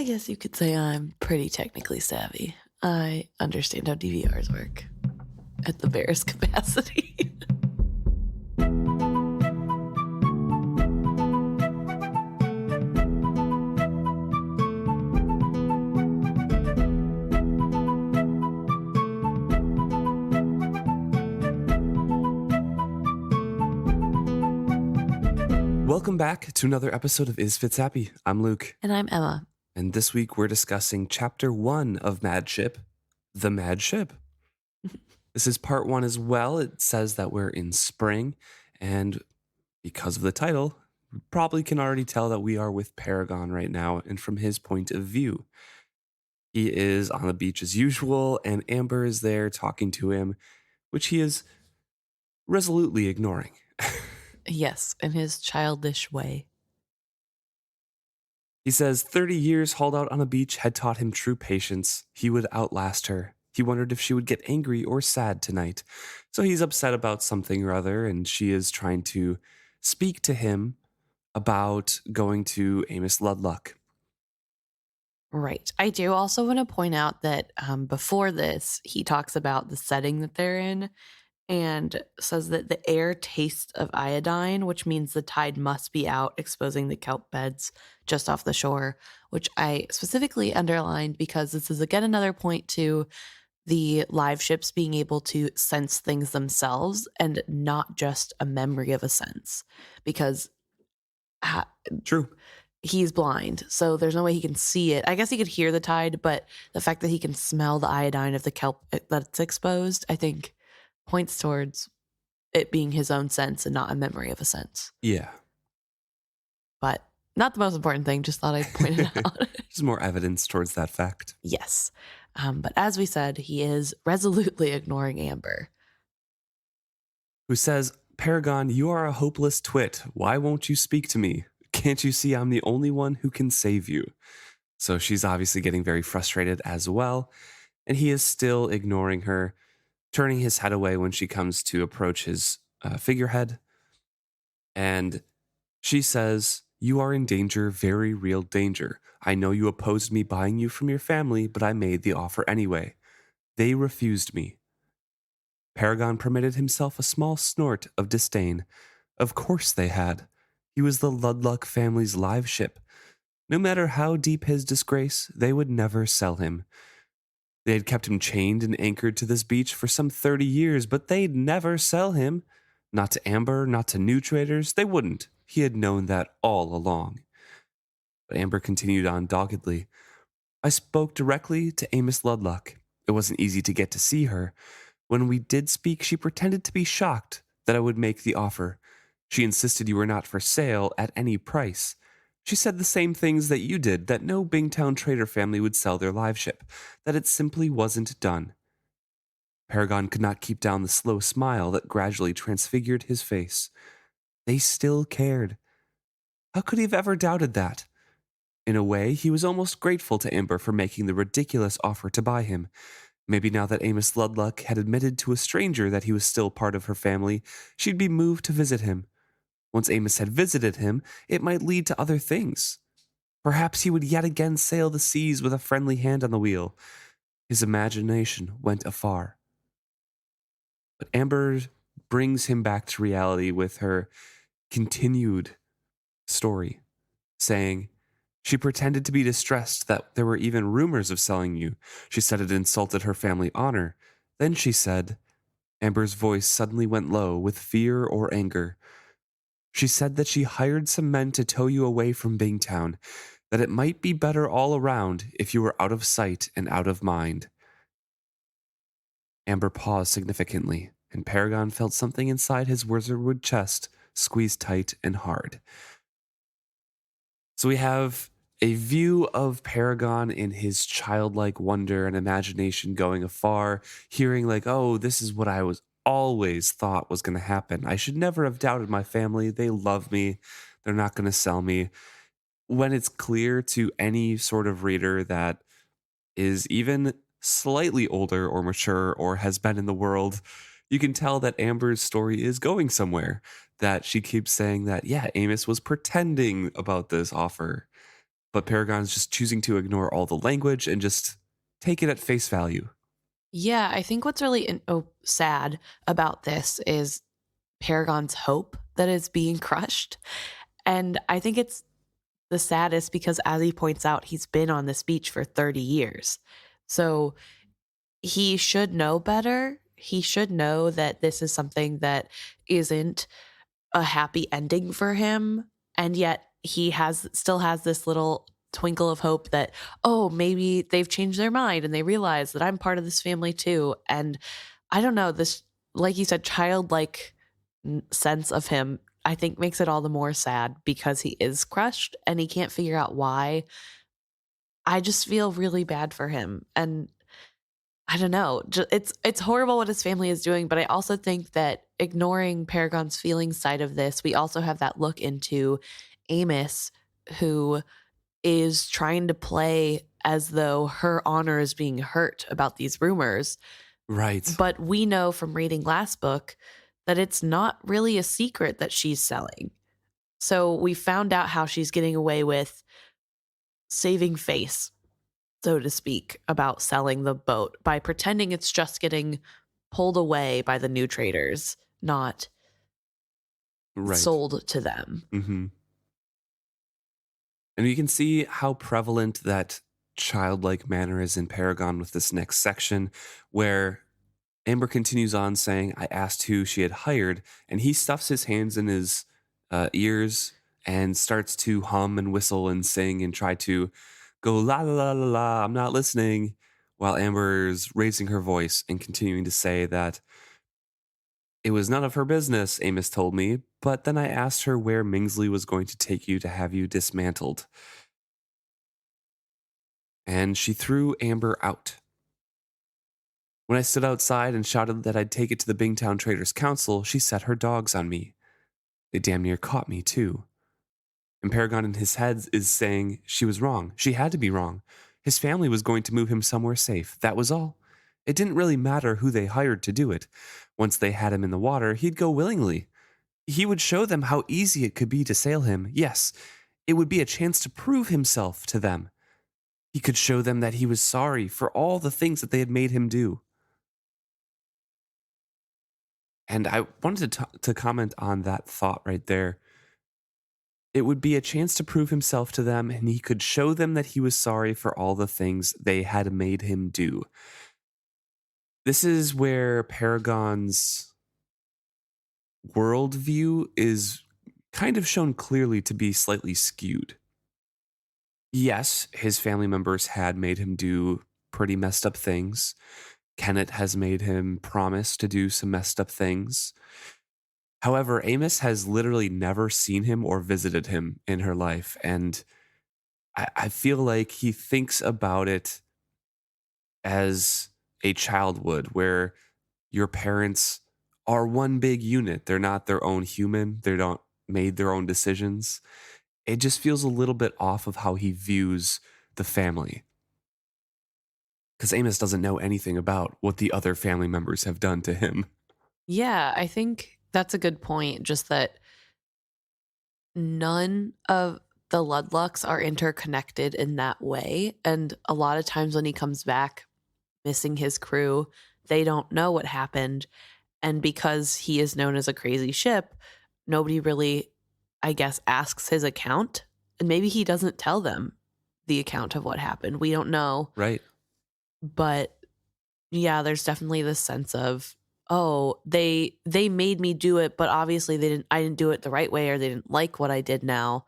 I guess you could say I'm pretty technically savvy. I understand how DVRs work at the barest capacity. Welcome back to another episode of Is Fitz Happy? I'm Luke, And I'm Emma. and this week we're discussing Chapter 1 of Mad Ship, The Mad Ship. This is part 1 as well. It says that we're in spring, and because of the title, we probably can already tell that we are with Paragon right now, and from his point of view. He is on the beach as usual, and Amber is there talking to him, which he is resolutely ignoring. Yes, in his childish way. He says 30 years hauled out on a beach had taught him true patience. He would outlast her. He wondered if she would get angry or sad tonight. So he's upset about something or other, and she is trying to speak to him about going to Amos Ludluck. Right. I do also want to point out that before this, he talks about the setting that they're in and says that the air tastes of iodine, which means the tide must be out, exposing the kelp beds just off the shore, which I specifically underlined because this is again another point to the live ships being able to sense things themselves and not just a memory of a sense, because True. he's blind, so there's no way he can see it. I guess he could hear the tide, but the fact that he can smell the iodine of the kelp that's exposed, I think, points towards it being his own sense and not a memory of a sense. Yeah. But not the most important thing, just thought I'd point it out. There's more evidence towards that fact. Yes. But as we said, he is resolutely ignoring Amber. Who says, Paragon, you are a hopeless twit. Why won't you speak to me? Can't you see I'm the only one who can save you? So she's obviously getting very frustrated as well. And he is still ignoring her, turning his head away when she comes to approach his figurehead. And she says, you are in danger, very real danger. I know you opposed me buying you from your family, but I made the offer anyway. They refused me. Paragon permitted himself a small snort of disdain. Of course they had. He was the Ludluck family's live ship. No matter how deep his disgrace, they would never sell him. They had kept him chained and anchored to this beach for some 30 years, but they'd never sell him. Not to Amber, not to new traders. They wouldn't. He had known that all along. But Amber continued on doggedly. I spoke directly to Amos Ludluck. It wasn't easy to get to see her. When we did speak, she pretended to be shocked that I would make the offer. She insisted you were not for sale at any price. She said the same things that you did, that no Bingtown trader family would sell their live ship, that it simply wasn't done. Paragon could not keep down the slow smile that gradually transfigured his face. They still cared. How could he have ever doubted that? In a way, he was almost grateful to Amber for making the ridiculous offer to buy him. Maybe now that Amos Ludluck had admitted to a stranger that he was still part of her family, she'd be moved to visit him. Once Amos had visited him, it might lead to other things. Perhaps he would yet again sail the seas with a friendly hand on the wheel. His imagination went afar. But Amber brings him back to reality with her continued story, saying, she pretended to be distressed that there were even rumors of selling you. She said it insulted her family honor. Then she said, Amber's voice suddenly went low with fear or anger. She said that she hired some men to tow you away from Bingtown, that it might be better all around if you were out of sight and out of mind. Amber paused significantly, and Paragon felt something inside his Wizardwood chest squeeze tight and hard. So we have a view of Paragon in his childlike wonder and imagination going afar, hearing like, oh, this is what I was always thought was going to happen. I should never have doubted my family. They love me. They're not going to sell me. When it's clear to any sort of reader that is even slightly older or mature or has been in the world, you can tell that Amber's story is going somewhere. That she keeps saying that, yeah, Amos was pretending about this offer. but Paragon's just choosing to ignore all the language and just take it at face value. Yeah, I think what's really sad about this is Paragon's hope that is being crushed. And I think it's the saddest because, as he points out, he's been on this beach for 30 years. So he should know better. He should know that this is something that isn't a happy ending for him. And yet he still has this little twinkle of hope that, oh, maybe they've changed their mind and they realize that I'm part of this family too. And I don't know, this, like you said, childlike sense of him, I think makes it all the more sad because he is crushed and he can't figure out why. I just feel really bad for him. And I don't know. It's horrible what his family is doing, but I also think that ignoring Paragon's feelings side of this, we also have that look into Amos, who is trying to play as though her honor is being hurt about these rumors. Right. But we know from reading last book that it's not really a secret that she's selling. So we found out how she's getting away with saving face, so to speak, about selling the boat by pretending it's just getting pulled away by the new traders, not Right. sold to them. Hmm. And you can see how prevalent that childlike manner is in Paragon with this next section, where Amber continues on saying, I asked who she had hired, and he stuffs his hands in his ears and starts to hum and whistle and sing and try to go la la la la la, I'm not listening, while Amber's raising her voice and continuing to say that it was none of her business, Amos told me, but then I asked her where Mingsley was going to take you to have you dismantled. And she threw Amber out. When I stood outside and shouted that I'd take it to the Bingtown Traders Council, she set her dogs on me. They damn near caught me, too. And Paragon in his head is saying she was wrong. She had to be wrong. His family was going to move him somewhere safe. That was all. It didn't really matter who they hired to do it. Once they had him in the water, he'd go willingly. He would show them how easy it could be to sail him. Yes, it would be a chance to prove himself to them. He could show them that he was sorry for all the things that they had made him do. And I wanted to comment on that thought right there. It would be a chance to prove himself to them, and he could show them that he was sorry for all the things they had made him do. This is where Paragon's worldview is kind of shown clearly to be slightly skewed. Yes, his family members had made him do pretty messed up things. Kenneth has made him promise to do some messed up things. However, Amos has literally never seen him or visited him in her life. And I feel like he thinks about it as a child would, where your parents are one big unit. They're not their own human. They don't made their own decisions. It just feels a little bit off of how he views the family. Because Amos doesn't know anything about what the other family members have done to him. Yeah, I think that's a good point. Just that none of the Ludlucks are interconnected in that way. And a lot of times when he comes back missing his crew, they don't know what happened. And because he is known as a crazy ship, nobody really, I guess, asks his account. And maybe he doesn't tell them the account of what happened. We don't know. Right. But yeah, there's definitely this sense of, oh, they made me do it, but obviously I didn't do it the right way, or they didn't like what I did now,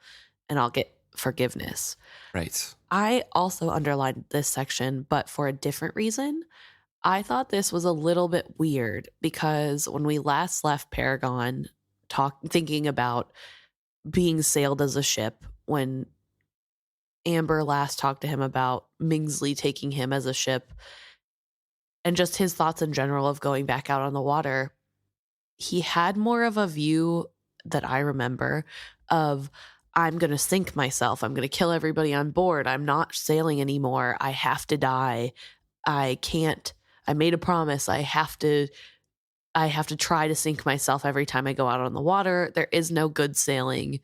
and I'll get forgiveness. Right. I also underlined this section, but for a different reason. I thought this was a little bit weird because when we last left Paragon thinking about being sailed as a ship, when Amber last talked to him about Mingsley taking him as a ship, and just his thoughts in general of going back out on the water, he had more of a view that I remember of, I'm going to sink myself. I'm going to kill everybody on board. I'm not sailing anymore. I have to die. I can't. I made a promise. I have to try to sink myself every time I go out on the water. There is no good sailing.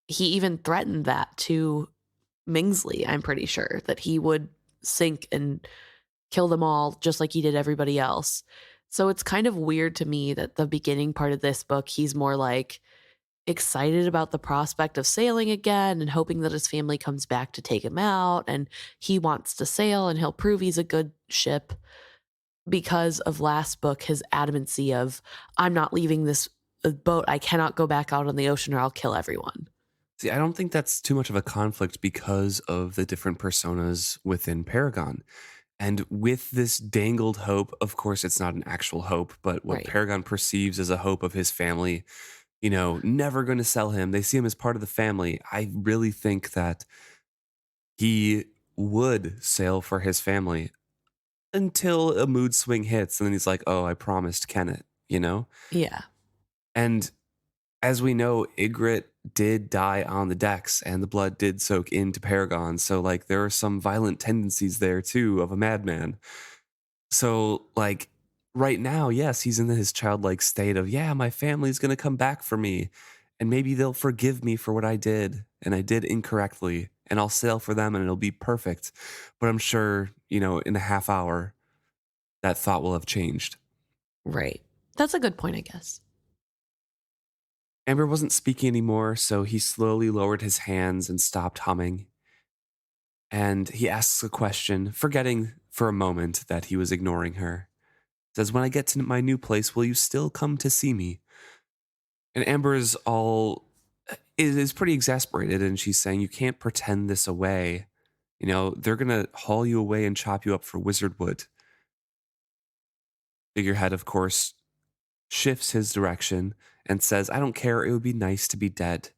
He even threatened that to Mingsley, I'm pretty sure, that he would sink and kill them all just like he did everybody else. So it's kind of weird to me that the beginning part of this book, he's more like excited about the prospect of sailing again and hoping that his family comes back to take him out. And he wants to sail and he'll prove he's a good ship because of last book, his adamancy of, I'm not leaving this boat. I cannot go back out on the ocean or I'll kill everyone. See, I don't think that's too much of a conflict because of the different personas within Paragon. And with this dangled hope, of course, it's not an actual hope, but what Right. Paragon perceives as a hope of his family, never going to sell him. They see him as part of the family. I really think that he would sail for his family until a mood swing hits. And then he's like, oh, I promised Kenneth. Yeah. And as we know, Ygritte did die on the decks and the blood did soak into Paragon. So, like, there are some violent tendencies there, too, of a madman. So, like, right now, yes, he's in his childlike state of, yeah, my family's going to come back for me. And maybe they'll forgive me for what I did. And I did incorrectly. And I'll sail for them and it'll be perfect. But I'm sure, in a half hour, that thought will have changed. Right. That's a good point, I guess. Amber wasn't speaking anymore, so he slowly lowered his hands and stopped humming. And he asks a question, forgetting for a moment that he was ignoring her. Says, when I get to my new place, will you still come to see me? And Amber is pretty exasperated, and she's saying, you can't pretend this away. They're going to haul you away and chop you up for Wizardwood. Figurehead, of course, shifts his direction and says, I don't care, it would be nice to be dead.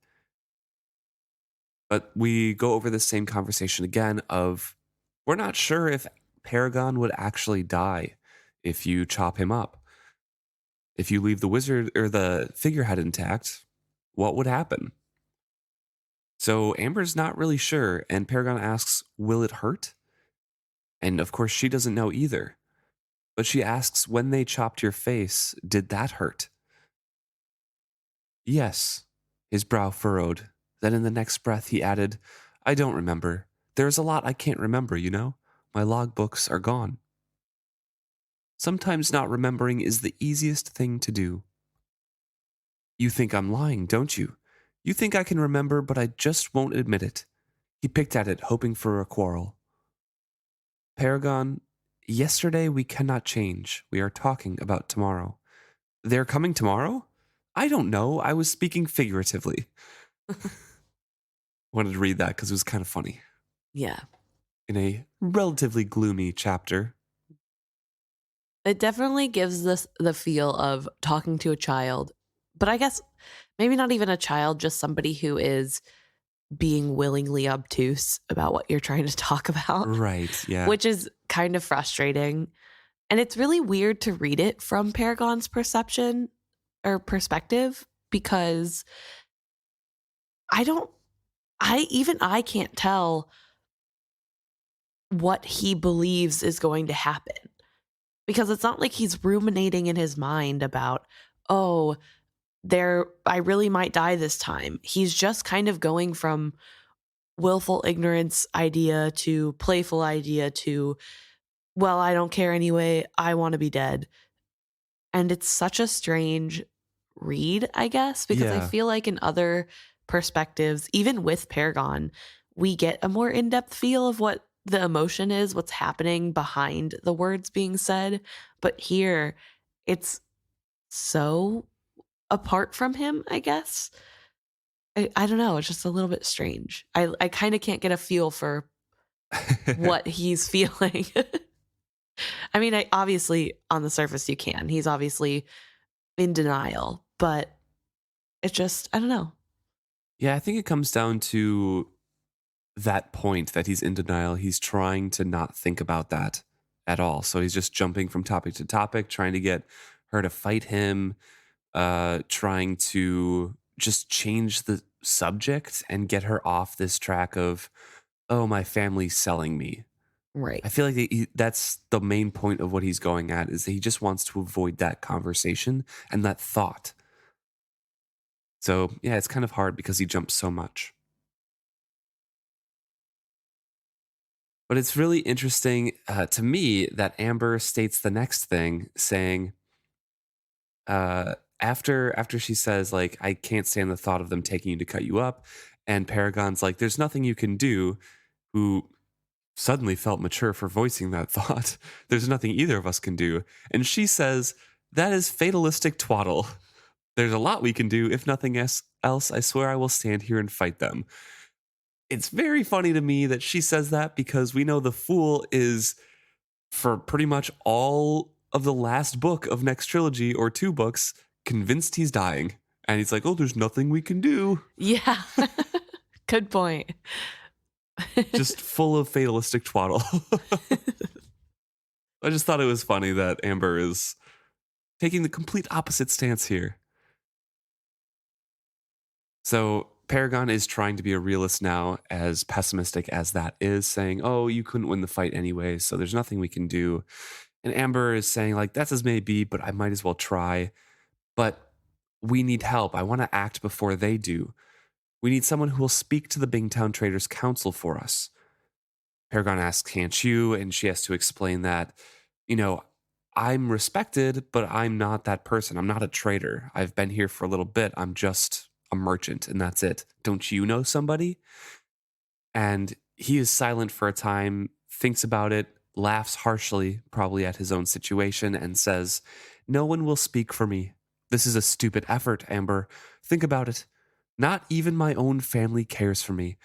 But we go over the same conversation again of, we're not sure if Paragon would actually die if you chop him up. If you leave the wizard or the figurehead intact, what would happen? So Amber's not really sure, and Paragon asks, will it hurt? And of course, she doesn't know either. But she asks, when they chopped your face, did that hurt? Yes. His brow furrowed. Then in the next breath, he added, I don't remember. There's a lot I can't remember. My logbooks are gone. Sometimes not remembering is the easiest thing to do. You think I'm lying, don't you? You think I can remember, but I just won't admit it. He picked at it, hoping for a quarrel. Paragon, yesterday we cannot change. We are talking about tomorrow. They're coming tomorrow? I don't know. I was speaking figuratively. Wanted to read that because it was kind of funny. Yeah. In a relatively gloomy chapter. It definitely gives this the feel of talking to a child, but I guess maybe not even a child, just somebody who is being willingly obtuse about what you're trying to talk about, Right, yeah. which is kind of frustrating. And it's really weird to read it from Paragon's perception or perspective because I can't tell what he believes is going to happen. Because it's not like he's ruminating in his mind about, oh, I really might die this time. He's just kind of going from willful ignorance idea to playful idea to, well, I don't care anyway. I want to be dead. And it's such a strange read, I guess, because I Yeah. feel like in other perspectives, even with Paragon, we get a more in-depth feel of what the emotion is, what's happening behind the words being said. But here, it's so apart from him, I guess. I don't know. It's just a little bit strange. I kind of can't get a feel for what he's feeling. I mean, obviously, on the surface, you can. He's obviously in denial, but it's just, I don't know. Yeah, I think it comes down to that point that he's in denial. He's trying to not think about that at all. So he's just jumping from topic to topic, trying to get her to fight him, trying to just change the subject and get her off this track of, oh, my family's selling me. Right. I feel like that's the main point of what he's going at, is that he just wants to avoid that conversation and that thought. So, yeah, it's kind of hard because he jumps so much. But it's really interesting to me that Amber states the next thing, saying, after she says, like, I can't stand the thought of them taking you to cut you up, and Paragon's like, there's nothing you can do, who suddenly felt mature for voicing that thought. There's nothing either of us can do. And she says, that is fatalistic twaddle. There's a lot we can do. If nothing else, I swear I will stand here and fight them. It's very funny to me that she says that because we know the fool is, for pretty much all of the last book of next trilogy or two books, convinced he's dying. And he's like, oh, there's nothing we can do. Yeah. Good point. Just full of fatalistic twaddle. I just thought it was funny that Amber is taking the complete opposite stance here. So Paragon is trying to be a realist now, as pessimistic as that is, saying, oh, you couldn't win the fight anyway, so there's nothing we can do. And Amber is saying, like, that's as may be, but I might as well try. But we need help. I want to act before they do. We need someone who will speak to the Bingtown Traders Council for us. Paragon asks, can't you? And she has to explain that, I'm respected, but I'm not that person. I'm not a trader. I've been here for a little bit. I'm just a merchant, and that's it. Don't you know somebody? And he is silent for a time, thinks about it, laughs harshly, probably at his own situation, and says, no one will speak for me. This is a stupid effort, Amber. Think about it. Not even my own family cares for me.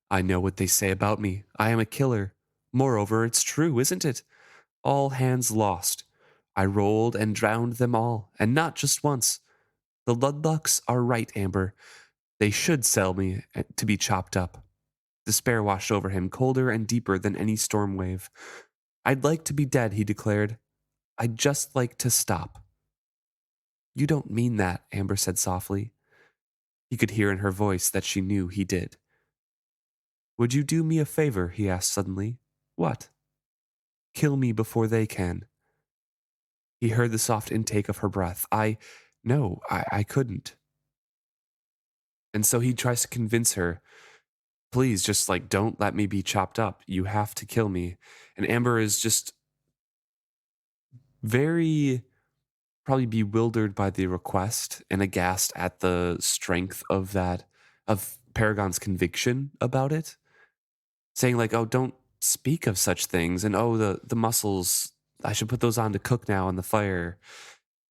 I know what they say about me. I am a killer. Moreover, it's true, isn't it? All hands lost. I rolled and drowned them all, and not just once. The Ludlucks are right, Amber. They should sell me to be chopped up. Despair washed over him, colder and deeper than any storm wave. I'd like to be dead, he declared. I'd just like to stop. You don't mean that, Amber said softly. He could hear in her voice that she knew he did. Would you do me a favor? He asked suddenly. What? Kill me before they can. He heard the soft intake of her breath. No, I couldn't. And so he tries to convince her, please, just don't let me be chopped up. You have to kill me. And Amber is just very probably bewildered by the request and aghast at the strength of Paragon's conviction about it. Saying oh, don't speak of such things. And oh, the mussels, I should put those on to cook now on the fire.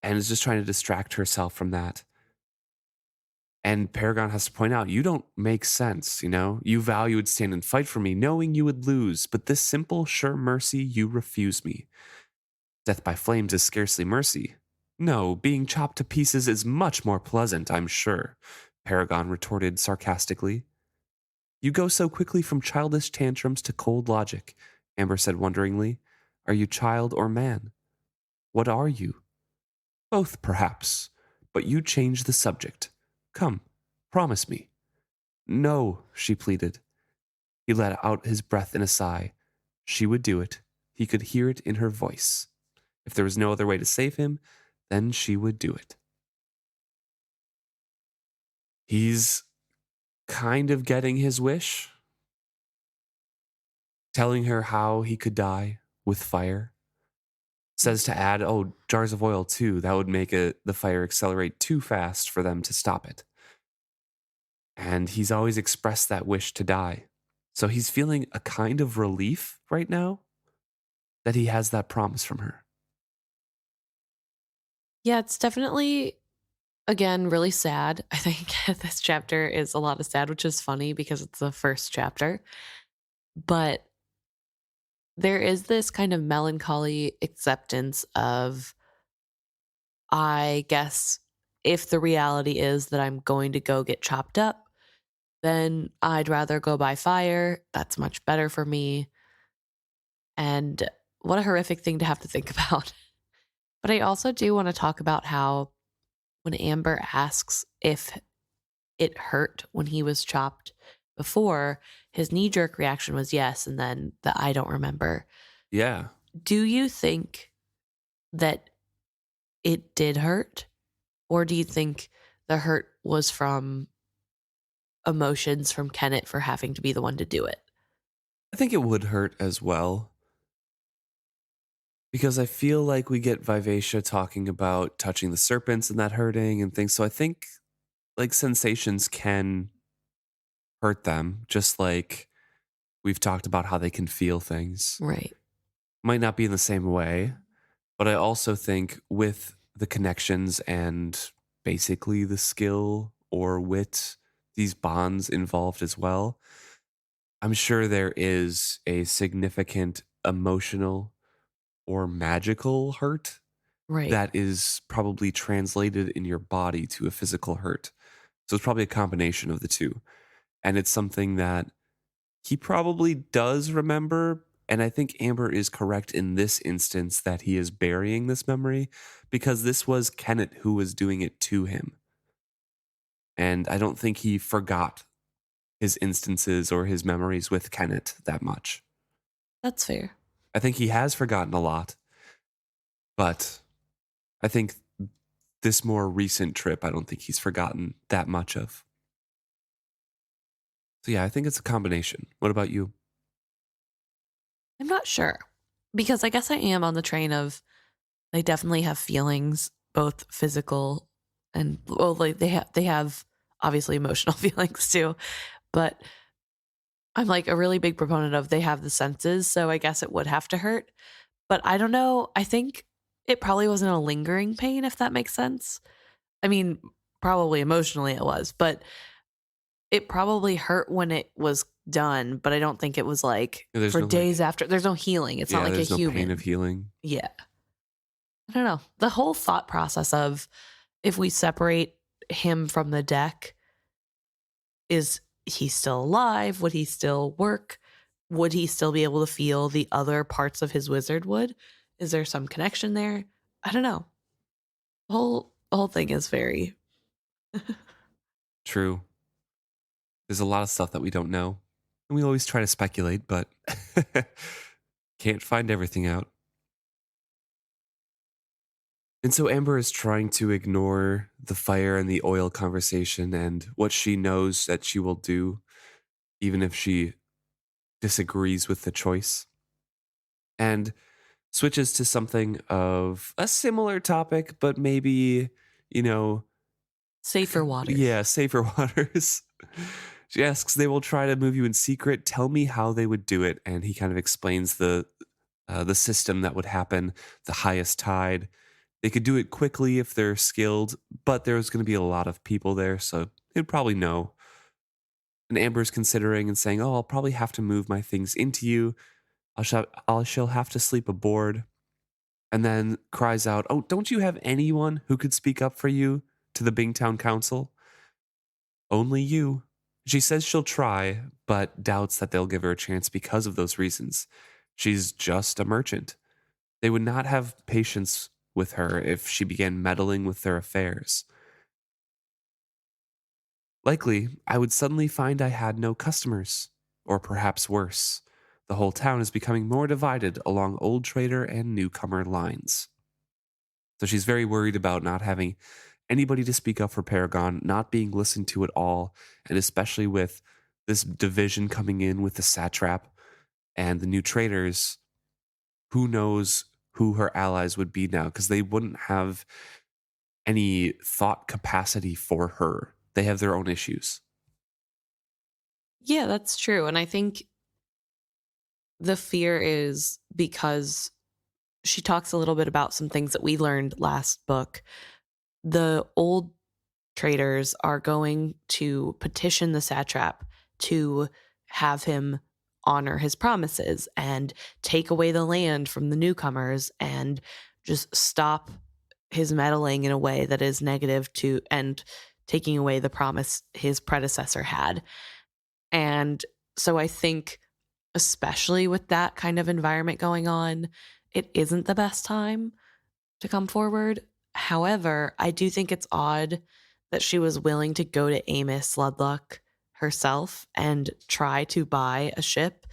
And is just trying to distract herself from that. And Paragon has to point out, you don't make sense, You vow you would stand and fight for me, knowing you would lose. But this simple, sure mercy, you refuse me. Death by flames is scarcely mercy. No, being chopped to pieces is much more pleasant, I'm sure, Paragon retorted sarcastically. You go so quickly from childish tantrums to cold logic, Amber said wonderingly. Are you child or man? What are you? Both, perhaps, but you change the subject. Come, promise me. No, she pleaded. He let out his breath in a sigh. She would do it. He could hear it in her voice. If there was no other way to save him, then she would do it. He's kind of getting his wish, telling her how he could die with fire. Says to add, jars of oil too. That would make the fire accelerate too fast for them to stop it. And he's always expressed that wish to die. So he's feeling a kind of relief right now that he has that promise from her. Yeah, it's definitely, again, really sad. I think this chapter is a lot of sad, which is funny because it's the first chapter. But there is this kind of melancholy acceptance of, I guess, if the reality is that I'm going to go get chopped up, then I'd rather go by fire. That's much better for me. And what a horrific thing to have to think about. But I also do want to talk about how when Amber asks if it hurt when he was chopped before, his knee-jerk reaction was yes, and then the I don't remember. Yeah. Do you think that it did hurt? Or do you think the hurt was from emotions from Kenneth for having to be the one to do it? I think it would hurt as well because I feel like we get Vivacia talking about touching the serpents and that hurting and things. So I think like sensations can hurt them, just like we've talked about how they can feel things. Right. Might not be in the same way, but I also think with the connections and basically the skill or wit, these bonds involved as well, I'm sure there is a significant emotional or magical hurt Right. that is probably translated in your body to a physical hurt. So it's probably a combination of the two. And it's something that he probably does remember. And I think Amber is correct in this instance that he is burying this memory because this was Kenneth who was doing it to him. And I don't think he forgot his instances or his memories with Kenneth that much. That's fair. I think he has forgotten a lot, but I think this more recent trip, I don't think he's forgotten that much of. So yeah, I think it's a combination. What about you? I'm not sure because I guess I am on the train of they definitely have feelings, both physical and well, like they have obviously emotional feelings too. But I'm like a really big proponent of they have the senses, so I guess it would have to hurt. But I don't know. I think it probably wasn't a lingering pain, if that makes sense. I mean, probably emotionally it was, but it probably hurt when it was done. But I don't think it was like There's for no like, days after. There's no healing. It's not yeah, like a there's no pain of human. healing. Yeah. I don't know. The whole thought process of if we separate him from the deck, is he still alive? Would he still work? Would he still be able to feel the other parts of his wizardwood? Is there some connection there? I don't know. The whole thing is very True. There's a lot of stuff that we don't know. And we always try to speculate, but can't find everything out. And so Amber is trying to ignore the fire and the oil conversation and what she knows that she will do, even if she disagrees with the choice. And switches to something of a similar topic, but maybe, you know, safer waters. yeah, safer waters. She asks, they will try to move you in secret. Tell me how they would do it. And he kind of explains the system that would happen, the highest tide. They could do it quickly if they're skilled, but there's going to be a lot of people there, so they'd probably know. And Amber's considering and saying, oh, I'll probably have to move my things into you. She'll have to sleep aboard. And then cries out, oh, don't you have anyone who could speak up for you to the Bingtown Council? Only you. She says she'll try, but doubts that they'll give her a chance because of those reasons. She's just a merchant. They would not have patience with her if she began meddling with their affairs. Likely, I would suddenly find I had no customers. Or perhaps worse, the whole town is becoming more divided along old trader and newcomer lines. So she's very worried about not having anybody to speak up for Paragon, not being listened to at all, and especially with this division coming in with the satrap and the new traders, who knows who her allies would be now because they wouldn't have any thought capacity for her. They have their own issues. Yeah, that's true. And I think the fear is because she talks a little bit about some things that we learned last book. The old traders are going to petition the satrap to have him honor his promises and take away the land from the newcomers and just stop his meddling in a way that is negative to and taking away the promise his predecessor had. And so I think especially with that kind of environment going on, it isn't the best time to come forward. However, I do think it's odd that she was willing to go to Amos Ludluck herself and try to buy a ship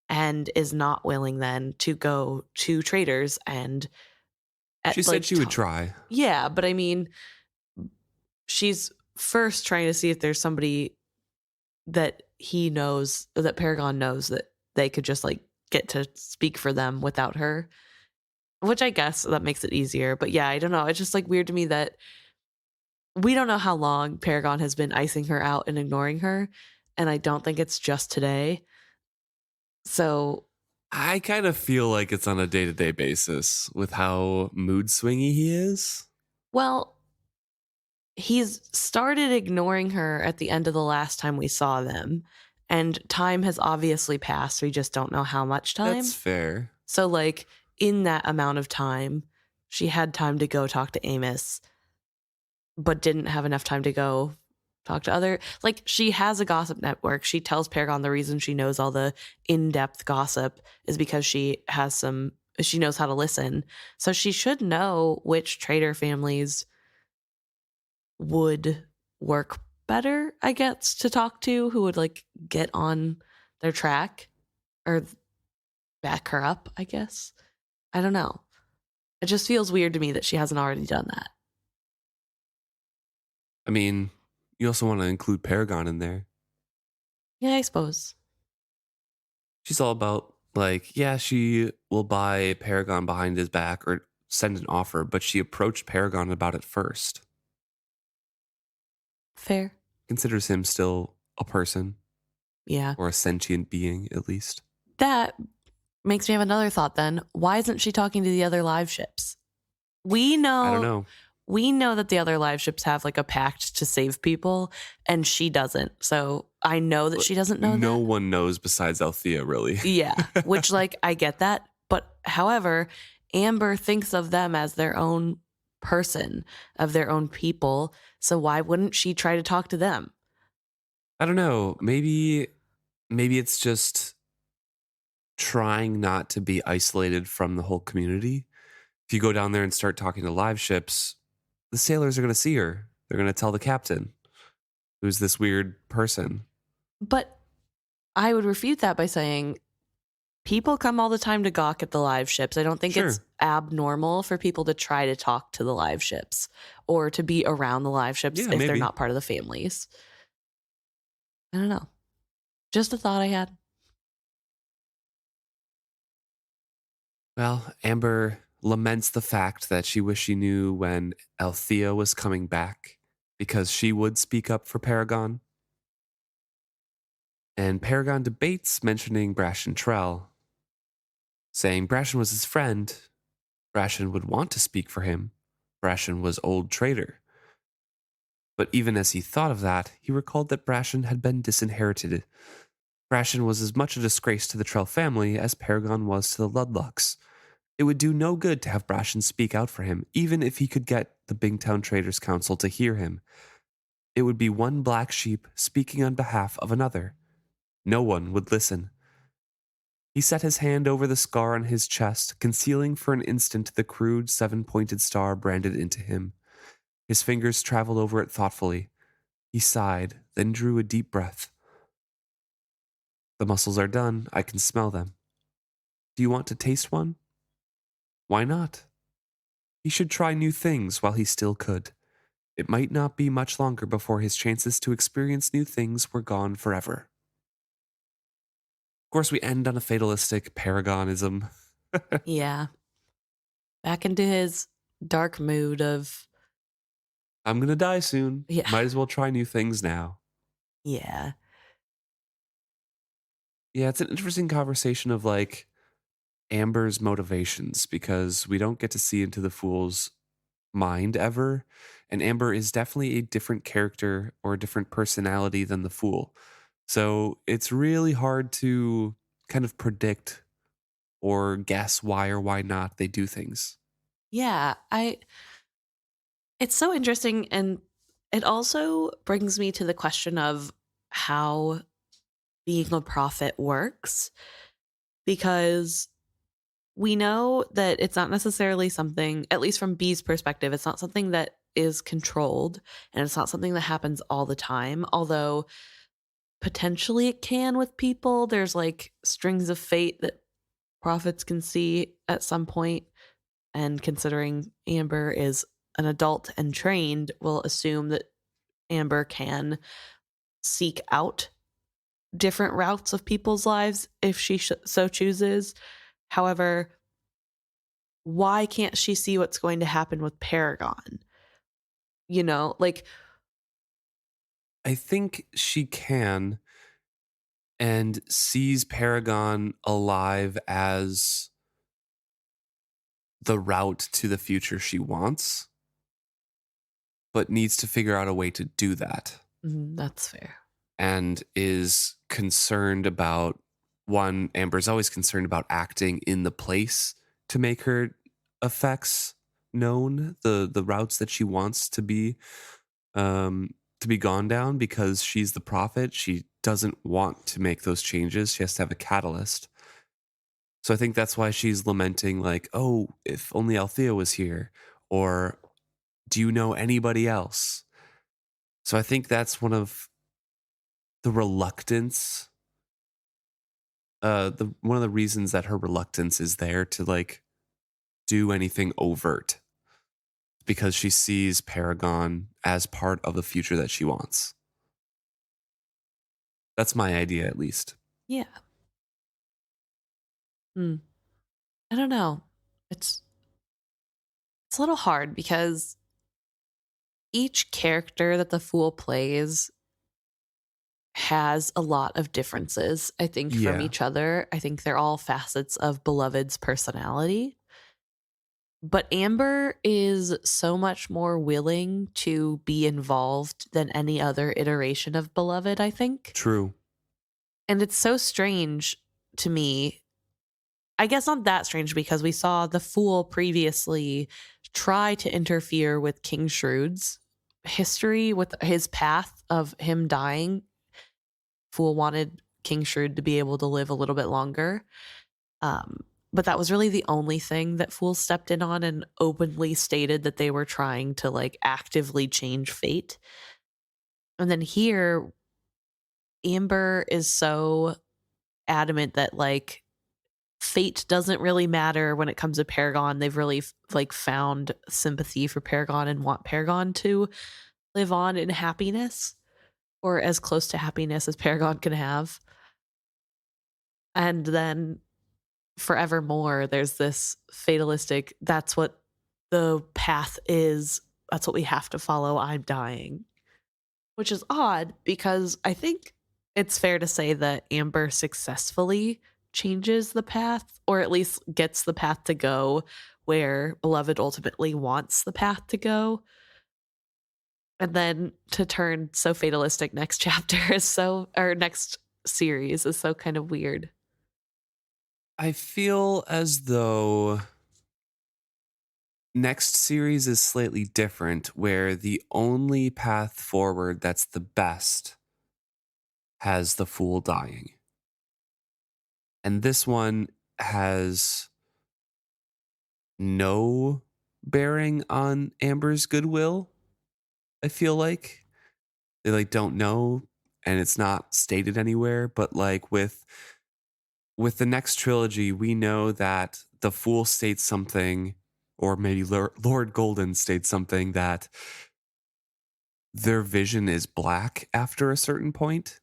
and is not willing then to go to traders and She said she would try. yeah, but I mean she's first trying to see if there's somebody that he knows that Paragon knows that they could just like get to speak for them without her, which I guess that makes it easier. But yeah, I don't know. It's just like weird to me that we don't know how long Paragon has been icing her out and ignoring her. And I don't think it's just today. So, I kind of feel like it's on a day-to-day basis with how mood swingy he is. well, he's started ignoring her at the end of the last time we saw them. And time has obviously passed. We just don't know how much That's time. fair. So, like, in that amount of time, she had time to go talk to Amos, but didn't have enough time to go talk to other. Like, she has a gossip network. She tells Paragon the reason she knows all the in depth gossip is because she knows how to listen. So, she should know which trader families would work better, I guess, to talk to, who would like get on their track or back her up, I guess. I don't know. It just feels weird to me that she hasn't already done that. I mean, you also want to include Paragon in there. Yeah, I suppose. She's all about, like, yeah, she will buy Paragon behind his back or send an offer, but she approached Paragon about it first. Fair. Considers him still a person Yeah. or a sentient being, at least. That makes me have another thought then. Why isn't she talking to the other live ships? We I don't know know. we know that the other live ships have like a pact to save people and she doesn't. So I know that she doesn't know No that. one knows besides Althea, really. Yeah, which like I get that, but however, Amber thinks of them as their own person, of their own people. So why wouldn't she try to talk to them? I don't know. Maybe it's just trying not to be isolated from the whole community. If you go down there and start talking to live ships, the sailors are going to see her. They're going to tell the captain, who's this weird person. But I would refute that by saying people come all the time to gawk at the live ships. I don't think Sure. it's abnormal for people to try to talk to the live ships or to be around the live ships Yeah, if they're maybe. not part of the families. I don't know. Just a thought I had. Well, Amber laments the fact that she wished she knew when Althea was coming back because she would speak up for Paragon. And Paragon debates mentioning Brashen Trell, saying Brashen was his friend. Brashen would want to speak for him. Brashen was old trader. But even as he thought of that, he recalled that Brashen had been disinherited. Brashen was as much a disgrace to the Trell family as Paragon was to the Ludlucks. It would do no good to have Brashen speak out for him, even if he could get the Bingtown Traders Council to hear him. It would be one black sheep speaking on behalf of another. No one would listen. He set his hand over the scar on his chest, concealing for an instant the crude seven-pointed star branded into him. His fingers traveled over it thoughtfully. He sighed, then drew a deep breath. The mussels are done. I can smell them. Do you want to taste one? Why not? He should try new things while he still could. It might not be much longer before his chances to experience new things were gone forever. Of course, we end on a fatalistic paragonism. Yeah. Back into his dark mood of, I'm going to die soon. yeah. Might as well try new things now. Yeah. Yeah, it's an interesting conversation of like Amber's motivations because we don't get to see into the fool's mind ever. And Amber is definitely a different character or a different personality than the fool. So it's really hard to kind of predict or guess why or why not they do things. Yeah. It's so interesting. And it also brings me to the question of how being a prophet works, because we know that it's not necessarily something, at least from B's perspective, it's not something that is controlled and it's not something that happens all the time. Although potentially it can with people. There's like strings of fate that prophets can see at some point. And considering Amber is an adult and trained, we'll assume that Amber can seek out different routes of people's lives if she so chooses. However, why can't she see what's going to happen with Paragon? You know, like, I think she can and sees Paragon alive as the route to the future she wants, but needs to figure out a way to do that. that's fair. And is concerned about one, Amber's always concerned about acting in the place to make her effects known, the routes that she wants to be gone down, because she's the prophet. She doesn't want to make those changes. She has to have a catalyst. So I think that's why she's lamenting, like, oh, if only Althea was here, or do you know anybody else? So I think that's one of the reluctance, the one of the reasons that her reluctance is there to like do anything overt, because she sees Paragon as part of the future that she wants. That's my idea, at least. Yeah. Hmm. I don't know. It's it's a little hard because each character that the fool plays has a lot of differences, I think, from Yeah, each other. I think they're all facets of Beloved's personality. But Amber is so much more willing to be involved than any other iteration of Beloved, I think. true. And it's so strange to me. I guess not that strange because we saw the Fool previously try to interfere with King Shrewd's history, with his path of him dying. Fool wanted King Shrewd to be able to live a little bit longer. But that was really the only thing that Fool stepped in on and openly stated that they were trying to like actively change fate. And then here, Amber is so adamant that like fate doesn't really matter when it comes to Paragon. They've really like found sympathy for Paragon and want Paragon to live on in happiness, or as close to happiness as Paragon can have. And then forevermore, there's this fatalistic, that's what the path is. That's what we have to follow. I'm dying. Which is odd because I think it's fair to say that Amber successfully changes the path, or at least gets the path to go where Beloved ultimately wants the path to go. And then to turn so fatalistic next chapter is so, or next series is so kind of weird. I feel as though next series is slightly different, where the only path forward that's the best has the fool dying. And this one has no bearing on Amber's goodwill. I feel like they like don't know, and it's not stated anywhere, but like with the next trilogy, we know that the fool states something, or maybe Lord Golden states something, that their vision is black after a certain point.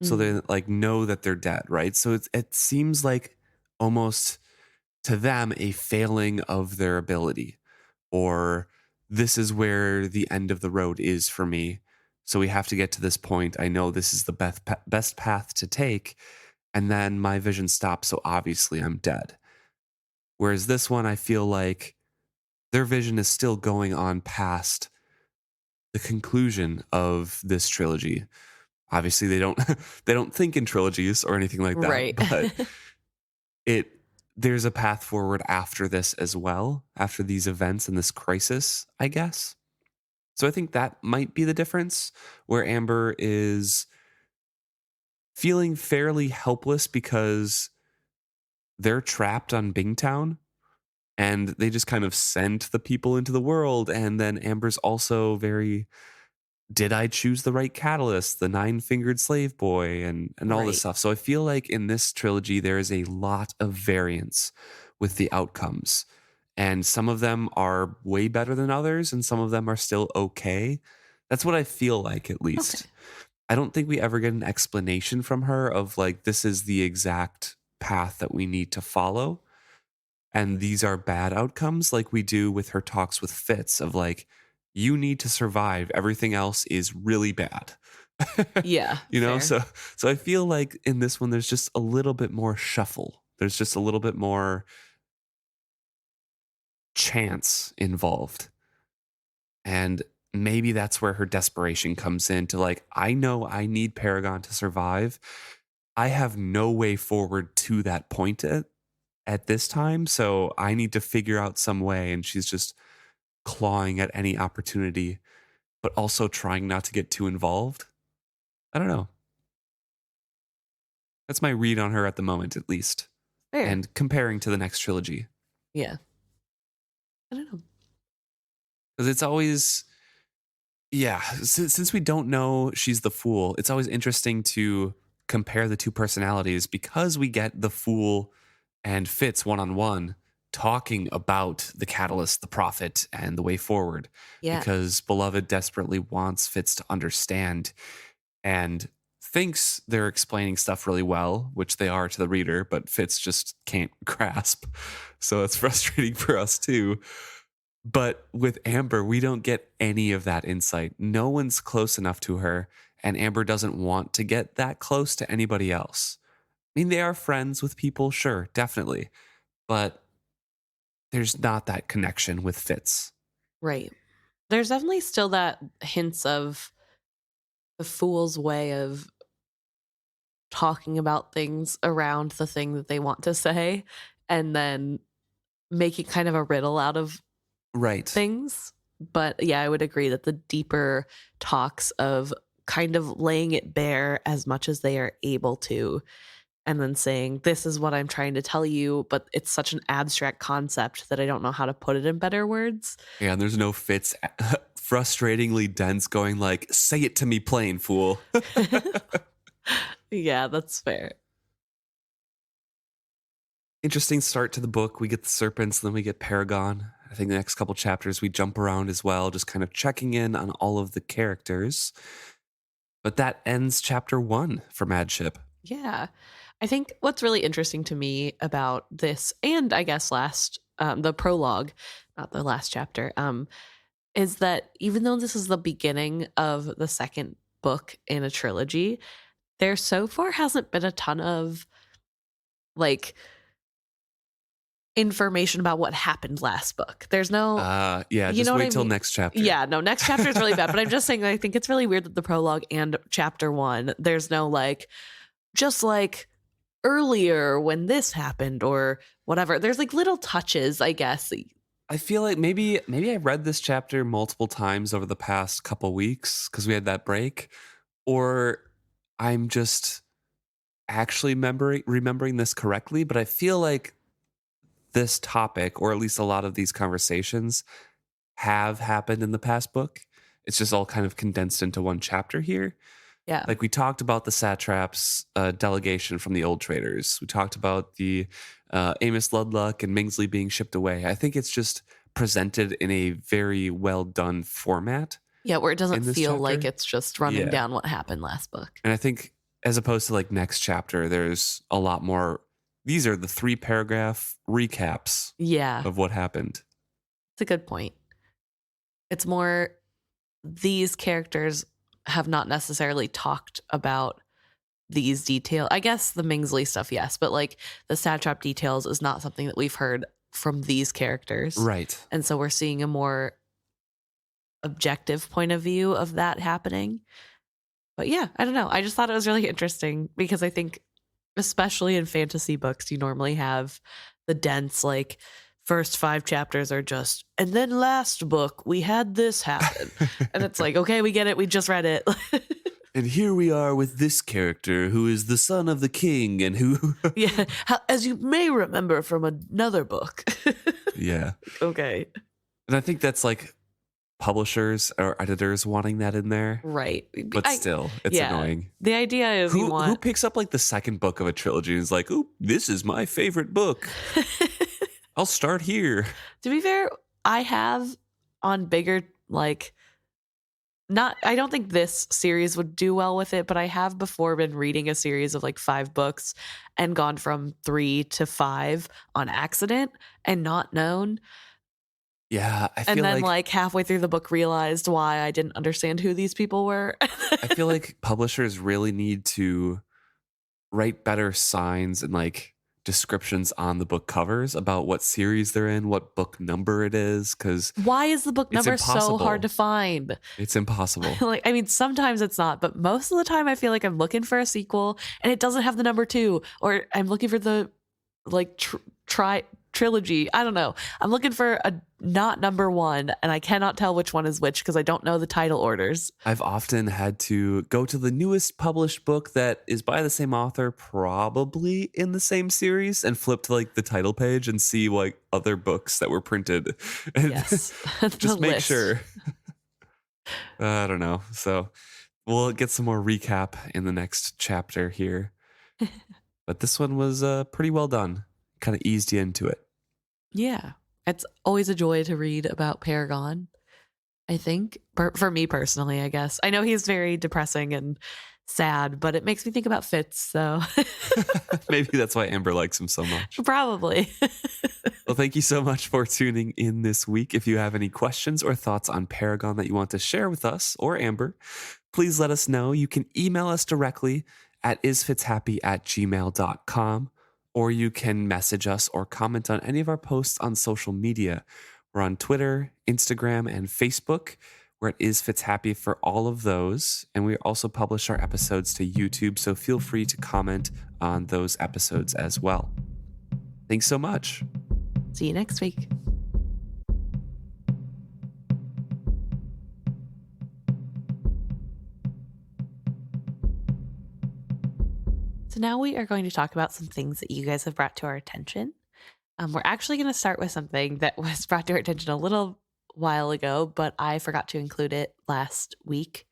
So Mm, they like know that they're dead, right? So it seems like almost to them a failing of their ability, or this is where the end of the road is for me. So we have to get to this point. I know this is the best path to take, and then my vision stops. So obviously I'm dead. Whereas this one, I feel like their vision is still going on past the conclusion of this trilogy. Obviously, they don't they don't think in trilogies or anything like that, right. but it there's a path forward after this as well, after these events and this crisis, I guess. So I think that might be the difference, where Amber is feeling fairly helpless because they're trapped on Bingtown, and they just kind of send the people into the world. And then Amber's also very, did I choose the right catalyst? The 9-fingered slave boy and all this Right. stuff. So I feel like in this trilogy, there is a lot of variance with the outcomes. And some of them are way better than others, and some of them are still okay. That's what I feel like, at Okay. least. I don't think we ever get an explanation from her of like, this is the exact path that we need to follow. And these are bad outcomes, like we do with her talks with Fitz of like, you need to survive. Everything else is really bad. Yeah, You know, fair. so I feel like in this one there's just a little bit more shuffle. There's just a little bit more chance involved. And maybe that's where her desperation comes in to like, I know I need Paragon to survive. I have no way forward to that point at this time. So I need to figure out some way. And she's just clawing at any opportunity, but also trying not to get too involved. I don't know. That's my read on her at the moment, at least. Fair. And comparing to the next trilogy. Yeah. I don't know. Because it's always, yeah, since we don't know she's the fool, it's always interesting to compare the two personalities because we get the fool and Fitz one-on-one talking about the catalyst, the prophet, and the way forward. Yeah. Because Beloved desperately wants Fitz to understand and thinks they're explaining stuff really well, which they are to the reader, but Fitz just can't grasp. So it's frustrating for us too. But with Amber, we don't get any of that insight. No one's close enough to her, and Amber doesn't want to get that close to anybody else. I mean, they are friends with people, sure, definitely. But there's not that connection with Fitz. Right. There's definitely still that hints of the fool's way of talking about things around the thing that they want to say and then making kind of a riddle out of Right. things. But yeah, I would agree that the deeper talks of kind of laying it bare as much as they are able to, and then saying, this is what I'm trying to tell you, but it's such an abstract concept that I don't know how to put it in better words. Yeah, and there's no Fitz frustratingly dense going like, say it to me plain, fool. Yeah, that's fair. Interesting start to the book. We get the serpents, then we get Paragon. I think the next couple chapters we jump around as well, just kind of checking in on all of the characters. But that ends chapter 1 for Madship. Yeah. I think what's really interesting to me about this, and I guess the prologue, not the last chapter, is that even though this is the beginning of the second book in a trilogy, there so far hasn't been a ton of like information about what happened last book. There's no yeah, you just know what wait I till mean? next chapter. Yeah, no, next chapter is really bad, but I'm just saying that I think it's really weird that the prologue and chapter 1, there's no like, just like earlier when this happened or whatever. There's like little touches, I guess. I feel like maybe I read this chapter multiple times over the past couple weeks because we had that break, or I'm just actually remembering this correctly, but I feel like this topic, or at least a lot of these conversations, have happened in the past book. It's just all kind of condensed into one chapter here. Yeah. Like we talked about the satraps delegation from the old traders. We talked about the Amos Ludluck and Mingsley being shipped away. I think it's just presented in a very well done format. Yeah, where it doesn't feel chapter. like it's just running Yeah. down what happened last book. And I think as opposed to like next chapter, there's a lot more. These are the 3-paragraph recaps Yeah, of what happened. it's a good point. It's more these characters have not necessarily talked about these details. I guess the Mingsley stuff, yes, but like the satrap details is not something that we've heard from these characters. Right. And so we're seeing a more objective point of view of that happening. But yeah, I don't know. I just thought it was really interesting because I think, especially in fantasy books, you normally have the dense, like, first 5 chapters are just, and then last book, we had this happen. And it's like, okay, we get it. We just read it. And here we are with this character who is the son of the king and who. Yeah. As you may remember from another book. Yeah. Okay. And I think that's like publishers or editors wanting that in there. Right. But still, it's annoying. The idea is who picks up like the second book of a trilogy and is like, oh, this is my favorite book. I'll start here. To be fair, I have on bigger, like, not I don't think this series would do well with it, but I have before been reading a series of like 5 books and gone from 3 to 5 on accident and not known. Yeah, And then like halfway through the book realized why I didn't understand who these people were. I feel like publishers really need to write better signs and like descriptions on the book covers about what series they're in, what book number it is, because Why is the book it's number so hard impossible. to find? It's impossible. Like, I mean, sometimes it's not, but most of the time I feel like I'm looking for a sequel and it doesn't have the number 2, or I'm looking for the like trilogy. I don't know. I'm looking for a not number 1 and I cannot tell which one is which because I don't know the title orders. I've often had to go to the newest published book that is by the same author, probably in the same series, and flip to like the title page and see like other books that were printed. And Yes. just The make list. sure. I don't know. So we'll get some more recap in the next chapter here. But this one was pretty well done. Kind of eased you into it. Yeah. It's always a joy to read about Paragon, I think, for me personally, I guess. I know he's very depressing and sad, but it makes me think about Fitz, so Maybe that's why Amber likes him so much. probably. Well, thank you so much for tuning in this week. If you have any questions or thoughts on Paragon that you want to share with us or Amber, please let us know. You can email us directly at isfitshappy@gmail.com, or you can message us or comment on any of our posts on social media. We're on Twitter, Instagram, and Facebook. We're at isfitshappy for all of those. And we also publish our episodes to YouTube, so feel free to comment on those episodes as well. Thanks so much. See you next week. So now we are going to talk about some things that you guys have brought to our attention. We're actually going to start with something that was brought to our attention a little while ago, but I forgot to include it last week.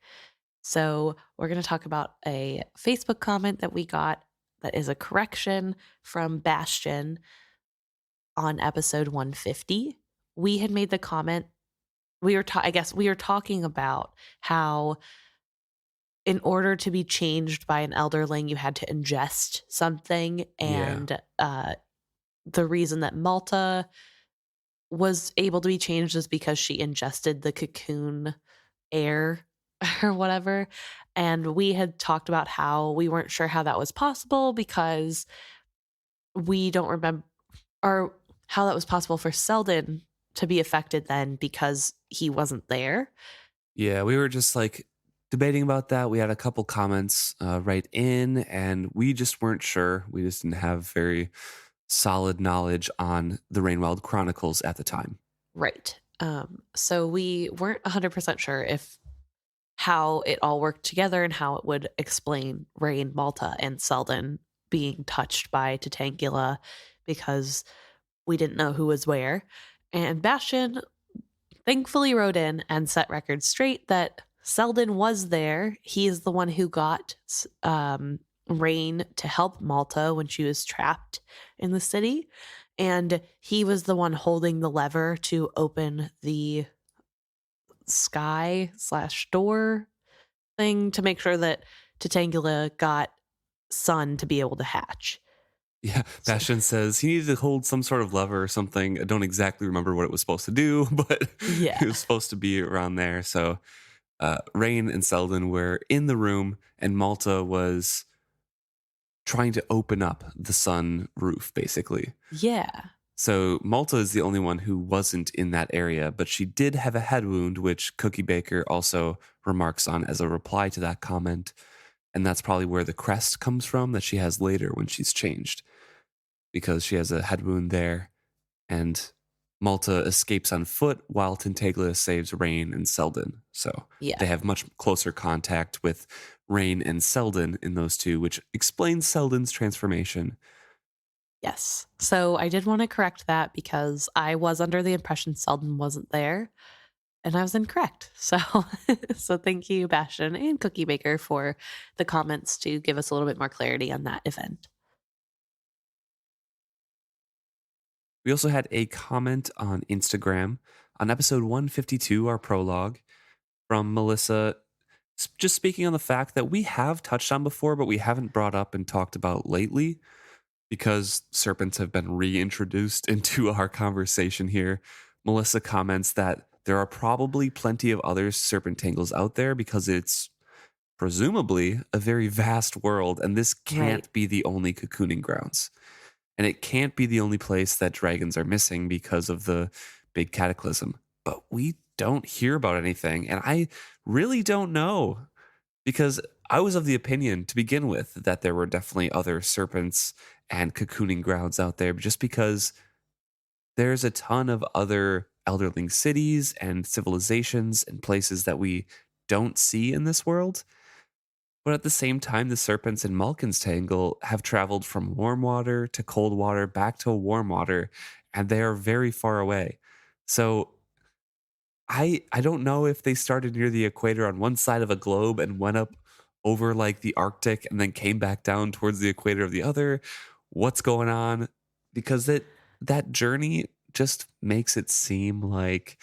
So we're going to talk about a Facebook comment that we got that is a correction from Bastion on episode 150. We had made the comment. I guess we were talking about how in order to be changed by an elderling, you had to ingest something. And the reason that Malta was able to be changed is because she ingested the cocoon air or whatever. And we had talked about how we weren't sure how that was possible because we don't remember, or how that was possible for Selden to be affected then because he wasn't there. Yeah, we were just like debating about that. We had a couple comments right in, and we just weren't sure. We just didn't have very solid knowledge on the Rainwild Chronicles at the time. Right. So we weren't 100% sure if how it all worked together and how it would explain Rain, Malta, and Selden being touched by Titangula because we didn't know who was where. And Bastion thankfully wrote in and set records straight that Selden was there. He is the one who got Rain to help Malta when she was trapped in the city. And he was the one holding the lever to open the sky/door thing to make sure that Titangula got sun to be able to hatch. Yeah, Bastion says he needed to hold some sort of lever or something. I don't exactly remember what it was supposed to do, but Yeah. it was supposed to be around there. So Rain and Selden were in the room, and Malta was trying to open up the sun roof, basically. Yeah. So Malta is the only one who wasn't in that area, but she did have a head wound, which Cookie Baker also remarks on as a reply to that comment. And that's probably where the crest comes from that she has later when she's changed, because she has a head wound there. And Malta escapes on foot while Tintaglia saves Rain and Selden. So they have much closer contact with Rain and Selden in those two, which explains Selden's transformation. Yes. So I did want to correct that because I was under the impression Selden wasn't there. And I was incorrect. So thank you, Bastion and Cookie Baker, for the comments to give us a little bit more clarity on that event. We also had a comment on Instagram on episode 152, our prologue. from Melissa, just speaking on the fact that we have touched on before, but we haven't brought up and talked about lately because serpents have been reintroduced into our conversation here. Melissa comments that there are probably plenty of other serpent tangles out there because it's presumably a very vast world, and this Right. can't be the only cocooning grounds. And it can't be the only place that dragons are missing because of the big cataclysm. But we don't hear about anything. And I really don't know because I was of the opinion to begin with that there were definitely other serpents and cocooning grounds out there, just because there's a ton of other elderling cities and civilizations and places that we don't see in this world. But at the same time, the serpents in Malkin's Tangle have traveled from warm water to cold water back to warm water, and they are very far away. So I don't know if they started near the equator on one side of a globe and went up over like the Arctic and then came back down towards the equator of the other. What's going on? Because that journey just makes it seem like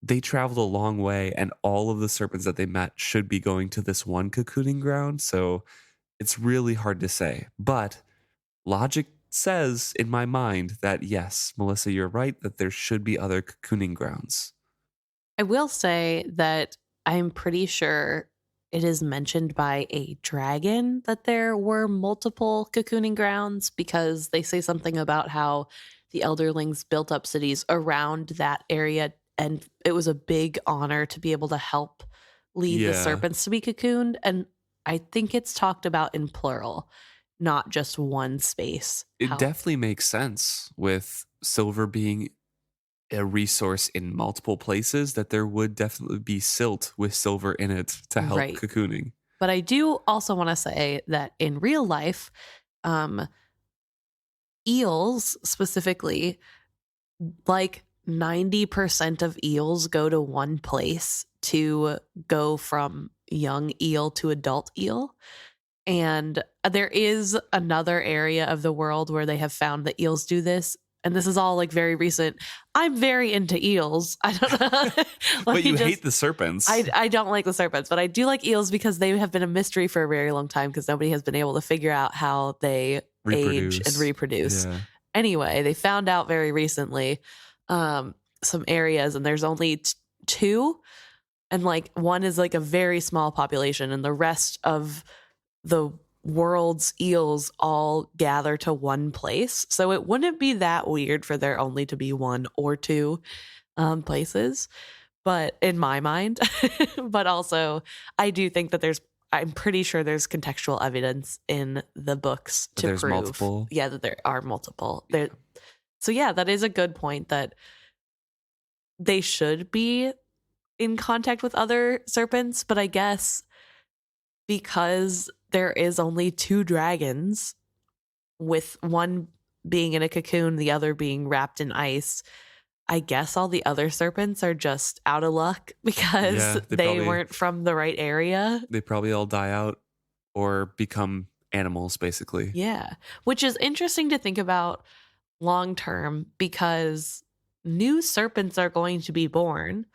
they traveled a long way and all of the serpents that they met should be going to this one cocooning ground. So it's really hard to say. But logic says in my mind that yes, Melissa, you're right, that there should be other cocooning grounds. I will say that I'm pretty sure it is mentioned by a dragon that there were multiple cocooning grounds because they say something about how the Elderlings built up cities around that area, and it was a big honor to be able to help lead the Yeah, serpents to be cocooned. And I think it's talked about in plural, not just one space. it How definitely makes sense with silver being a resource in multiple places that there would definitely be silt with silver in it to help right. cocooning. But I do also want to say that in real life, um, eels specifically, like 90% of eels go to one place to go from young eel to adult eel. And there is another area of the world where they have found that eels do this. And this is all like very recent. I'm very into eels. I don't know. But Let me you just hate the serpents. I don't like the serpents, but I do like eels because they have been a mystery for a very long time because nobody has been able to figure out how they age and Reproduce. reproduce. Yeah. Anyway, they found out very recently some areas, and there's only two, and like one is like a very small population, and the rest of the world's eels all gather to one place. So it wouldn't be that weird for there only to be one or two places, but in my mind, but also I do think that I'm pretty sure there's contextual evidence in the books But to there's prove, multiple. yeah, that there are multiple. Yeah. So yeah, that is a good point that they should be in contact with other serpents, but I guess because there is only two dragons, with one being in a cocoon, the other being wrapped in ice, I guess all the other serpents are just out of luck because Yeah, they weren't from the right area. they probably all die out or become animals basically. Yeah, which is interesting to think about long term because new serpents are going to be born,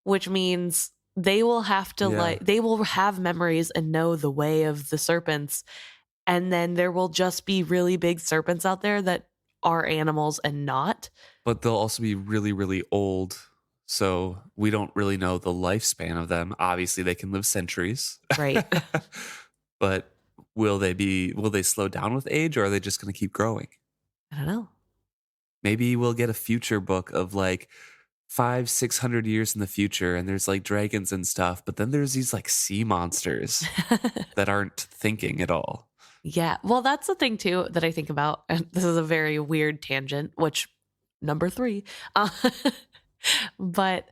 which means they will have to Yeah. they will have memories and know the way of the serpents. And then there will just be really big serpents out there that are animals and not. But they'll also be really, really old. So we don't really know the lifespan of them. Obviously they can live centuries. Right. But will they slow down with age or are they just gonna keep growing? I don't know. Maybe we'll get a future book of like 500-600 years in the future and there's like dragons and stuff, but then there's these like sea monsters that aren't thinking at all. Yeah. Well, that's the thing too that I think about. And this is a very weird tangent, which number three. Uh, but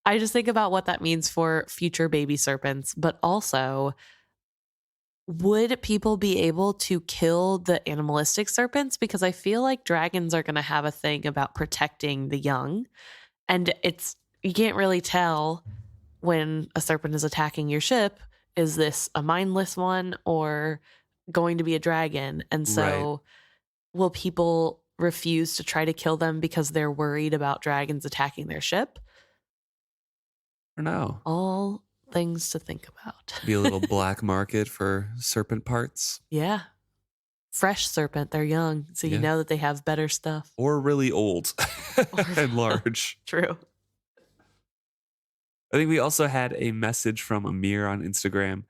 I just think about what that means for future baby serpents, but also would people be able to kill the animalistic serpents? Because I feel like dragons are going to have a thing about protecting the young. And you can't really tell when a serpent is attacking your ship. Is this a mindless one or going to be a dragon? And Right. so will people refuse to try to kill them because they're worried about dragons attacking their ship? I don't know. All things to think about. Be a little black market for serpent parts. Yeah. Fresh serpent. They're young, so you Yeah. know that they have better stuff. Or really old and large. True. I think we also had a message from Amir on Instagram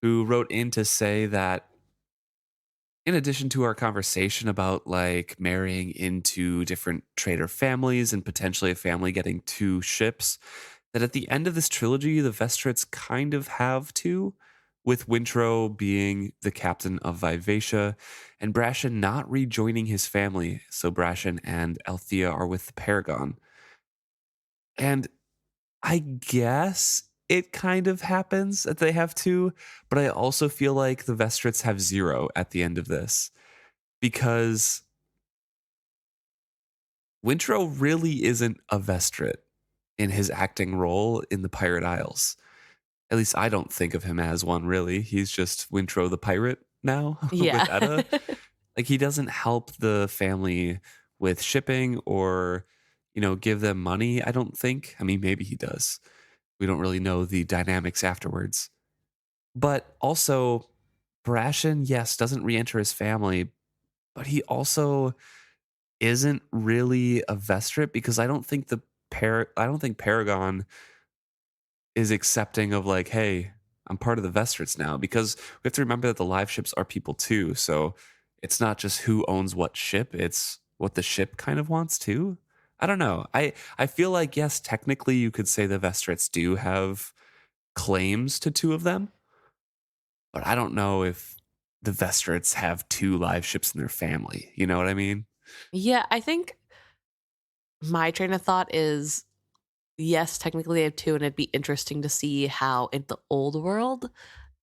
who wrote in to say that in addition to our conversation about like marrying into different trader families and potentially a family getting 2 ships, that at the end of this trilogy, the Vestrits kind of have to, with Wintrow being the captain of Vivacia and Brashen not rejoining his family. So Brashen and Althea are with the Paragon. And I guess it kind of happens that they have to, but I also feel like the Vestrits have 0 at the end of this because Wintrow really isn't a Vestrit in his acting role in the Pirate Isles. At least I don't think of him as one, really. He's just Wintrow the pirate now Yeah. with Etta. Like, he doesn't help the family with shipping or, give them money, I don't think. I mean, maybe he does. We don't really know the dynamics afterwards. But also, Brashen, yes, doesn't re-enter his family, but he also isn't really a Vestrit because I don't think Paragon is accepting of like, hey, I'm part of the Vestrits now, because we have to remember that the live ships are people too. So it's not just who owns what ship, it's what the ship kind of wants too. I don't know. I feel like, yes, technically you could say the Vestrits do have claims to 2 of them, but I don't know if the Vestrits have 2 live ships in their family. You know what I mean? Yeah, I think my train of thought is yes, technically they have 2, and it'd be interesting to see how in the old world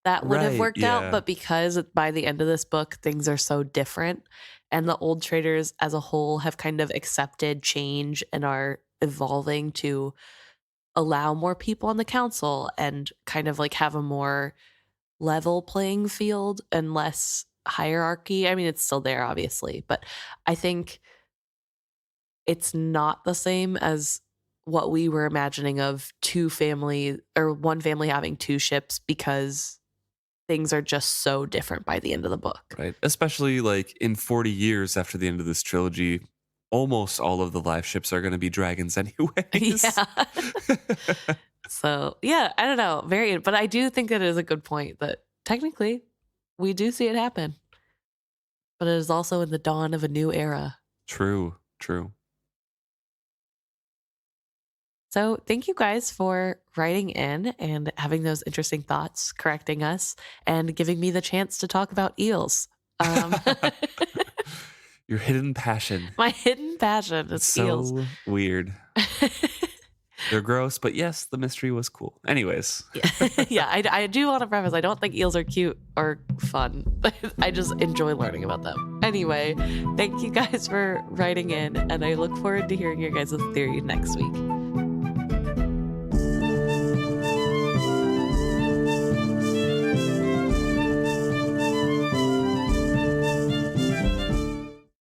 that would have Right, worked yeah. out. But because by the end of this book, things are so different, and the old traders as a whole have kind of accepted change and are evolving to allow more people on the council and kind of like have a more level playing field and less hierarchy. I mean, it's still there, obviously, but I think it's not the same as what we were imagining of 2 family or one family having 2 ships, because things are just so different by the end of the book. Right. Especially like in 40 years after the end of this trilogy, almost all of the live ships are going to be dragons anyways. Yeah. So, yeah, I don't know. But I do think that it is a good point that technically we do see it happen. But it is also in the dawn of a new era. True, true. So thank you guys for writing in and having those interesting thoughts, correcting us, and giving me the chance to talk about eels. Your hidden passion. My hidden passion is so eels. Weird. They're gross, but yes, the mystery was cool. Anyways. Yeah, I do want to preface, I don't think eels are cute or fun. I just enjoy learning about them. Anyway, thank you guys for writing in, and I look forward to hearing your guys' theory next week.